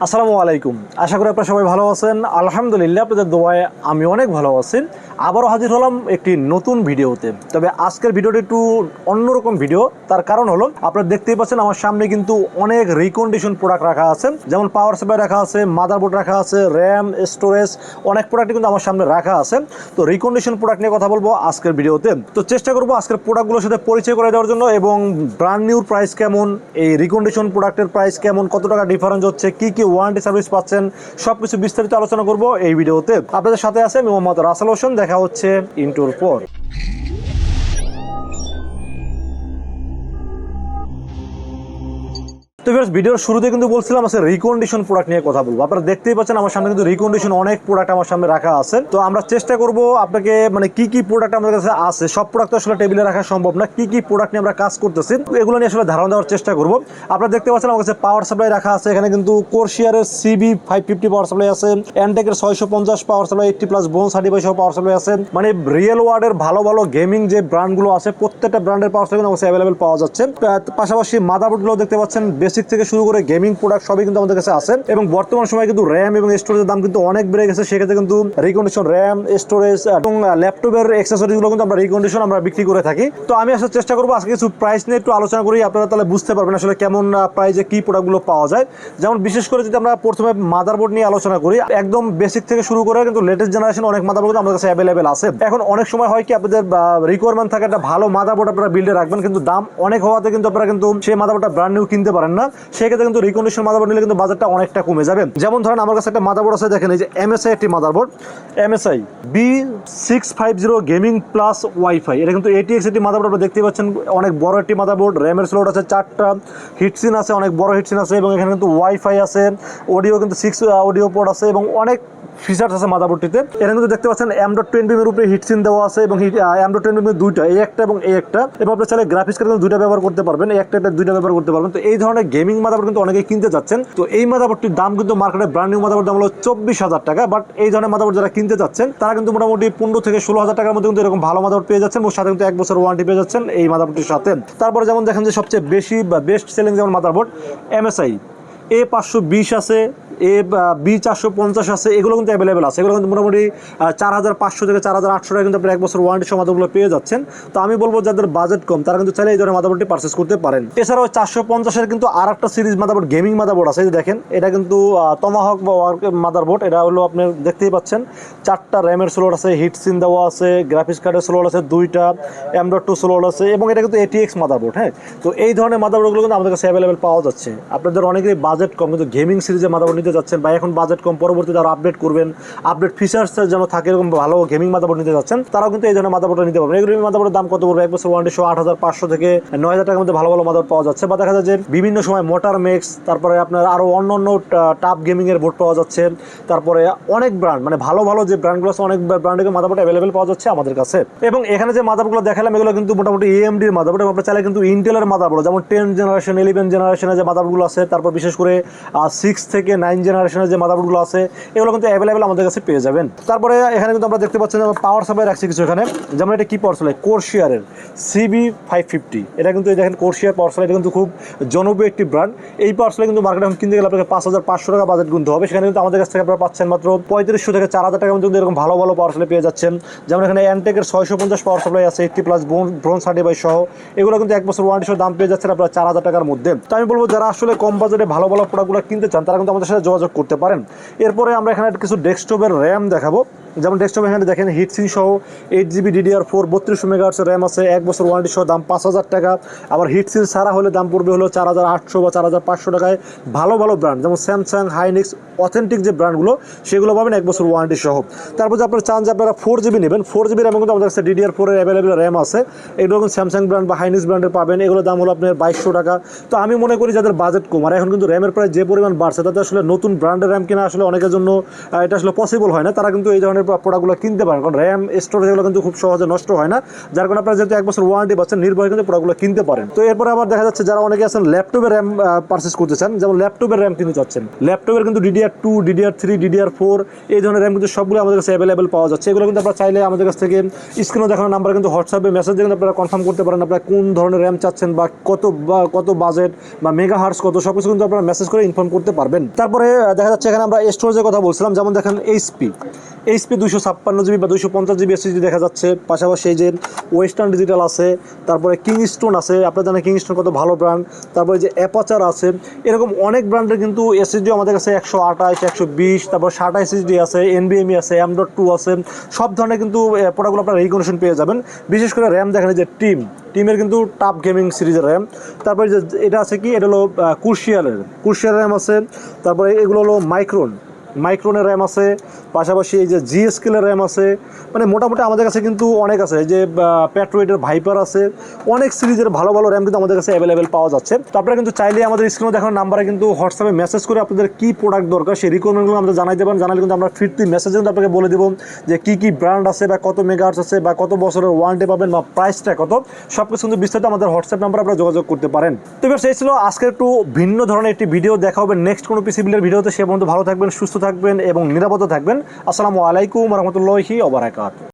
আসসালামু আলাইকুম। আশা করি আপনারা সবাই ভালো আছেন। আলহামদুলিল্লাহ, আপনাদের দোয়ায় আমি অনেক ভালো আছি। আবারও হাজির হলাম একটি নতুন ভিডিওতে। তবে আজকের ভিডিওটি একটু অন্যরকম ভিডিও। তার কারণ হলো, আপনারা দেখতেই পাচ্ছেন আমার সামনে কিন্তু অনেক রিকন্ডিশন প্রোডাক্ট রাখা আছে। যেমন পাওয়ার সাপ্লাই রাখা আছে, মাদারবোর্ড রাখা আছে, র্যাম, স্টোরেজ, অনেক প্রোডাক্টই কিন্তু আমার সামনে রাখা আছে। তো রিকন্ডিশন প্রোডাক্ট নিয়ে কথা বলবো আজকের ভিডিওতে। তো চেষ্টা করবো আজকের প্রোডাক্টগুলোর সাথে পরিচয় করে দেওয়ার জন্য, এবং ব্র্যান্ড নিউর প্রাইস কেমন, এই রিকন্ডিশন প্রোডাক্টের প্রাইস কেমন, কত টাকা ডিফারেন্স হচ্ছে, কি কি ওয়ারেন্টি সার্ভিস পাচ্ছেন, সবকিছু বিস্তারিত আলোচনা করব এই ভিডিওতে। আপনাদের সাথে আছে আমি মোহাম্মদ রাসেল হোসেন। দেখা হচ্ছে ইন্টুর পর। তো ভিডিওর শুরুতে কিন্তু বলছিলাম আছে রিকন্ডিশন প্রোডাক্ট নিয়ে কথা বলবো। আপনারা দেখতেই পাচ্ছেন আমার সামনে কিন্তু রিকন্ডিশন অনেক প্রোডাক্ট আমার সামনে রাখা আছে। তো আমরা চেষ্টা করব আপনাকে মানে কি কি প্রোডাক্ট আমাদের কাছে আছে, সব প্রোডাক্ট আসলে টেবিলে রাখা সম্ভব না, কি কি প্রোডাক্ট নিয়ে আমরা কাজ করতেছি এগুলো নিয়ে আসলে ধারণা দেওয়ার চেষ্টা করব। আপনারা দেখতে পাচ্ছেন আমার কাছে পাওয়ার সাপ্লাই রাখা আছে। এখানে কিন্তু কোরশিয়ারের CB550 পাওয়ার সাপ্লাই আছে, এনটেকের 650 পাওয়ার সাপ্লাই, 80+ বোন সার্টিফাই সহ পাওয়ার সাপ্লাই আছে। মানে রিয়েল ওয়ার্ল্ডের ভালো ভালো গেমিং যে ব্র্যান্ডগুলো আছে প্রত্যেকটা ব্র্যান্ডের পাওয়ার সাপ্লাই আমাদের অ্যাভেলেবেল পাওয়া যাচ্ছে। পাশাপাশি মাদারবোর্ডগুলো দেখতে পাচ্ছেন, বেসিক থেকে শুরু করে গেমিং প্রোডাক্ট সবই কিন্তু আমাদের কাছে আছে। এবং বর্তমান সময়ে কিন্তু র্যাম এবং স্টোরেজের দাম কিন্তু অনেক বেড়ে গেছে। সেক্ষেত্রে কিন্তু রিকন্ডিশন র্যাম, স্টোরেজ এবং ল্যাপটপের অ্যাক্সেসরিজগুলো কিন্তু আমরা রিকন্ডিশন আমরা বিক্রি করে থাকি। তো আমি আসলে চেষ্টা করবো আজকে কিছু প্রাইস নিয়ে একটু আলোচনা করি, আপনারা তাহলে বুঝতে পারবেন আসলে কেমন প্রাইসে কি প্রোডাক্টগুলো পাওয়া যায়। যেমন বিশেষ করে যদি আমরা প্রথমে মাদারবোর্ড নিয়ে আলোচনা করি, একদম বেসিক থেকে শুরু করে কিন্তু লেটেস্ট জেনারেশন অনেক মাদারবোর্ড আমাদের কাছে অ্যাভেলেবেল আছে। এখন অনেক সময় হয় কি, আপনাদের রিকোয়ারমেন্ট থাকে একটা ভালো মাদারবোর্ড আপনারা বিল্ডে রাখবেন, কিন্তু দাম অনেক হওয়াতে কিন্তু আপনারা কিন্তু সেই মাদারবোর্ডটা ব্র্যান্ড নিউ কিনতে পারেন না। সেক্ষেত্রে কিন্তু রিকন্ডিশন মাদারবোর্ড নিলে কিন্তু বাজারটা অনেকটা কমে যাবে। যেমন ধরেন আমার কাছে একটা মাদারবোর্ড আছে, দেখেন এই যে MSI একটি motherboard, MSI B650 gaming plus wifi. এটা কিন্তু ATX একটি মাদারবোর্ড, আপনারা দেখতে পাচ্ছেন অনেক বড় একটি মাদারবোর্ড। র্যামের স্লট আছে 4টা, হিটসিন আছে, অনেক বড় হিটসিন আছে, এবং এখানে কিন্তু ওয়াইফাই আছে, অডিও কিন্তু 6 অডিও পোর্ট আছে, এবং অনেক ফিচার্স আছে মাদারবোর্ডটিতে। এখানে কিন্তু দেখতে পাচ্ছেন M.20 এর উপরে হিটসিন দেওয়া আছে, এবং M.20 দুইটা, এই একটা এবং এই একটা, এবং আপনি চাইলে গ্রাফিক্স কার্ড কিন্তু দুইটা ব্যবহার করতে পারবেন, এই একটা দুইটা ব্যবহার করতে পারবেন। তো এই ধরনের গেমিং মাদারবোর্ড কিন্তু অনেকেই কিনতে যাচ্ছেন। তো এই মাদারবোর্ডটির দাম কিন্তু মার্কেটে ব্র্যান্ড নিউ মাদারবোর্ড দাম হলো 24,000 টাকা। বাট এই ধরনের মাদারবোর্ড যারা কিনতে যাচ্ছেন তারা কিন্তু মোটামুটি 15 থেকে 16,000 টাকার মধ্যে কিন্তু এরকম ভালো মাদারবোর্ড পেয়ে যাচ্ছেন, এবং সাথে কিন্তু 1 বছর ওয়ারেন্টি পেয়ে যাচ্ছেন এই মাদারবোর্ডটির সাথে। তারপরে যেমন দেখেন যে সবচেয়ে বেশি বা বেস্ট সেলিং যেমন মাদারবোর্ড MSI A520 আছে, B450 আছে, এগুলো কিন্তু অ্যাভেলেবেল আছে। এগুলো কিন্তু মোটামুটি 4,500 থেকে 4,800 টাকা কিন্তু আপনি 1 বছর ওয়ারেন্টি সহ মাদারবোর্ডগুলো পেয়ে যাচ্ছেন। তো আমি বলবো যাদের বাজেট কম তারা কিন্তু চাইলে এই ধরনের মাদারবোর্ডটি পারচেস করতে পারেন। এছাড়াও 450-এর কিন্তু আর একটা সিরিজ মাদারবোর্ড, গেমিং মাদারবোর্ড আছে। দেখেন এটা কিন্তু টমাহক বা ওয়ার্ক মাদারবোর্ড। এটা হলো আপনি দেখতেই পাচ্ছেন 4টা র্যামের স্লট আছে, হিটসিন দেওয়া আছে, গ্রাফিক্স কার্ডের স্লট আছে 2টা, M.2 স্লট আছে, এবং এটা কিন্তু ATX মাদারবোর্ড। হ্যাঁ, তো এই ধরনের মাদারবোর্ডগুলো কিন্তু আমাদের কাছে অ্যাভেলেবেল পাওয়া যাচ্ছে। আপনাদের অনেকেরই বাজেট কম, কিন্তু গেমিং সিরিজের মাদারবোর্ড নিতে যাচ্ছেন, বা এখন বাজেট কম, পরবর্তীতে আরো আপডেট করবেন, আপডেট ফিচার্স যেন থাকে এরকম ভালো গেমিং মাদারবোর্ড নিতে যাচ্ছেন, তারাও কিন্তু এই ধরনের মাদারবোর্ডটা নিতে পারবেন। এগুলো মাদারবোর্ডের দাম কত পড়বে? 1 বছর ওয়ারেন্টি সহ 8,500 থেকে 9,000 টাকার মধ্যে ভালো ভালো মাদারবোর্ড পাওয়া যাচ্ছে। বা দেখা যায় যে বিভিন্ন সময় মোটর মেক্স, তারপরে আপনার আরো অন্য টাপ গেমিং এর বোর্ড পাওয়া যাচ্ছে। তারপরে অনেক ব্র্যান্ড, মানে ভালো ভালো যে ব্র্যান্ডগুলো আছে অনেক ব্র্যান্ডের মাদারবোর্ড অ্যাভেলেবেল পাওয়া যাচ্ছে আমাদের কাছে। এবং এখানে যে মাদারবোর্ডগুলো দেখালাম এগুলো কিন্তু মোটামুটি AMD এর মাদারবোর্ড, এবং আপনারা চাইলে কিন্তু ইন্টেলের মাদারবোর্ড যেমন 10 জেনারেশন, 11 জেনারেশনের যে মাদারবোর্ডগুলো আছে, তারপর বিশেষ করে 6 থেকে 9 জেনারেশনের যে মাদারবোর্ডগুলো আছে এগুলো কিন্তু অ্যাভেলেবেল আমাদের কাছে পেয়ে যাবেন। তারপরে এখানে কিন্তু আমরা দেখতে পাচ্ছি পাওয়ার সাপ্লাই রাখছি কিছু এখানে। যেমন এটা কি পাওয়ার সাপ্লাই? কোরশিয়ারের CB550। এটা কিন্তু দেখেন কোরশিয়ার পাওয়ার সাপ্লাই, এটা কিন্তু খুব জনপ্রিয় একটি ব্র্যান্ড। এই পাওয়ার সাপ্লাই কিন্তু মার্কেটে এখন কিনতে গেলে আপনাকে 5,500 টাকা বাজেট গুনতে হবে। সেখানে কিন্তু আমাদের কাছ থেকে আপনারা পাচ্ছেন মাত্র 3500 থেকে 4,000 টাকার মধ্যে এরকম ভালো ভালো পাওয়ার সাপ্লাই পেয়ে যাচ্ছেন। যেমন এখানে এনটেকের 650 পাওয়ার সাপ্লাই আছে, 80+ ব্রোঞ্জ সার্টিফাই সহ, এগুলো কিন্তু 1 বছর ওয়ারেন্টি সহ দাম পেয়ে যাচ্ছেন আপনারা 4,000 টাকার মধ্যে। তো আমি বলবো যারা আসলে কম বাজেটে ভালো ভালো প্রোডাক্টগুলো কিনতে চান তারা কিন্তু আমাদের সাথে যোগাযোগ করতে পারেন। এরপরে আমরা এখানে কিছু ডেস্কটপের র্যাম দেখাবো। যেমন ডেস্কটপ এখানে দেখেন হিটসিন সহ 8GB DDR4 32 মেগাহার্টজ র্যাম আছে, 1 বছর ওয়ারেন্টি সহ দাম 5,000 টাকা। আবার হিটসিন ছাড়া হলে দাম পড়বে হলো 4,800 বা 4,500 টাকায়। ভালো ভালো ব্র্যান্ড যেমন স্যামসাং, হাইনিক্স, অথেন্টিক যে ব্র্যান্ডগুলো সেগুলো পাবেন 1 বছর ওয়ারেন্টি সহ। তারপর যে আপনারা চান যে আপনারা 4GB নেবেন, 4GB র্যাম কিন্তু আমাদের কাছে DDR4 এর অ্যাভেলেবেল র্যাম আছে। এগুলো কিন্তু স্যামসাং ব্র্যান্ড বা হাইনিক্স ব্র্যান্ডের পাবেন। এগুলোর দাম হলো আপনার 2,200 টাকা। তো আমি মনে করি যাদের বাজেট কম, আর এখন কিন্তু র্যামের প্রাইস যে পরিমাণ বাড়ছে তাতে আসলে নতুন ব্র্যান্ডের র্যাম কিনা আসলে অনেকের জন্য এটা আসলে পসিবল হয় না, তারা কিন্তু এই ধরনের প্রোডাক্টগুলো কিনতে পারেন। কারণ র্যাম, স্টোরেজ এগুলো কিন্তু খুব সহজে নষ্ট হয় না, যার কারণে আপনারা যেহেতু 1 বছর ওয়ারেন্টি পাচ্ছেন নির্ভয়ে কিন্তু প্রোডাক্টগুলো কিনতে পারেন। তো এরপরে আবার দেখা যাচ্ছে যারা অনেকে আছেন ল্যাপটপের র্যাম পারচেস করতে চান, যেমন ল্যাপটপের র্যাম কিনতে চাচ্ছেন, ল্যাপটপের কিন্তু DDR DDR2 DDR3 DDR4 এই ধরনের র্যাম কিন্তু সবগুলো আমাদের কাছে অ্যাভেলেবেল পাওয়া যাচ্ছে। এগুলো কিন্তু আপনারা চাইলে আমাদের কাছ থেকে স্ক্রিনে দেখানো নাম্বার কিন্তু হোয়াটসঅ্যাপে মেসেজ দিয়ে কিন্তু আপনারা কনফার্ম করতে পারেন আপনারা কোন ধরনের র্যাম চাচ্ছেন বা কত বাজেট বা মেগা হার্টস কত সব কিছু কিন্তু আপনারা মেসেজ করে ইনফর্ম করতে পারবেন। তারপরে দেখা যাচ্ছে এখানে আমরা স্টোরেজের কথা বলছিলাম, যেমন দেখেন এইচপি 256 GB বা 250 GB SSD দেখা যাচ্ছে। পাশাপাশি এই যে ওয়েস্টার্ন ডিজিটাল আছে, তারপরে কিংস্টোন আছে, আপনারা জানেন কিংস্টোন কত ভালো ব্র্যান্ড। তারপরে যে অ্যাপাচার আছে, এরকম অনেক ব্র্যান্ডের কিন্তু এসএসডিও আমাদের কাছে 128 120, তারপর 60 SSD আছে, NVMe আছে, M.2 আছে, সব ধরনের কিন্তু প্রোডাক্টগুলো আপনারা রিকন্ডিশন পেয়ে যাবেন। বিশেষ করে র্যাম দেখেন যে টিমের কিন্তু টাপ গেমিং সিরিজের র্যাম। তারপরে যে এটা আছে কি, এটা হলো কুরশিয়ার র্যাম আছে। তারপরে এগুলো হলো মাইক্রনের র্যাম আছে, পাশাপাশি এই যে জিএসকেলের র্যাম আছে। মানে মোটামুটি আমাদের কাছে কিন্তু অনেক আছে, এই যে প্যাট্রোয়েটের ভাইপার আছে, অনেক সিরিজের ভালো ভালো র্যাম কিন্তু আমাদের কাছে অ্যাভেলেবেল পাওয়া যাচ্ছে। তো আপনারা কিন্তু চাইলে আমাদের স্ক্রিনে দেখানো নাম্বারে কিন্তু হোয়াটসঅ্যাপে মেসেজ করে আপনাদের কী প্রোডাক্ট দরকার সেই রিকোয়ারমেন্টগুলো আমাদের জানাই দেবেন। জানালে কিন্তু আমরা ফিরতি মেসেজে কিন্তু আপনাকে বলে দেবো যে কী ব্র্যান্ড আছে বা কত মেগাহার্টজ আছে বা কত বছরের ওয়ারেন্টি পাবেন বা প্রাইসটা কত, সব কিছু কিন্তু বিস্তারিত আমাদের হোয়াটসঅ্যাপ নাম্বারে আপনারা যোগাযোগ করতে পারেন। তো এবার সেই ছিল আজকের একটু ভিন্ন ধরনের একটি ভিডিও। দেখা হবে নেক্সট কোনো পিসি বিল্ডের ভিডিওতে। সে পর্যন্ত ভালো থাকবেন, সুস্থ থাকবেন এবং নিরাপদে থাকবেন। আসসালামু আলাইকুম ওয়া রাহমাতুল্লাহি ওয়া বারাকাতুহু।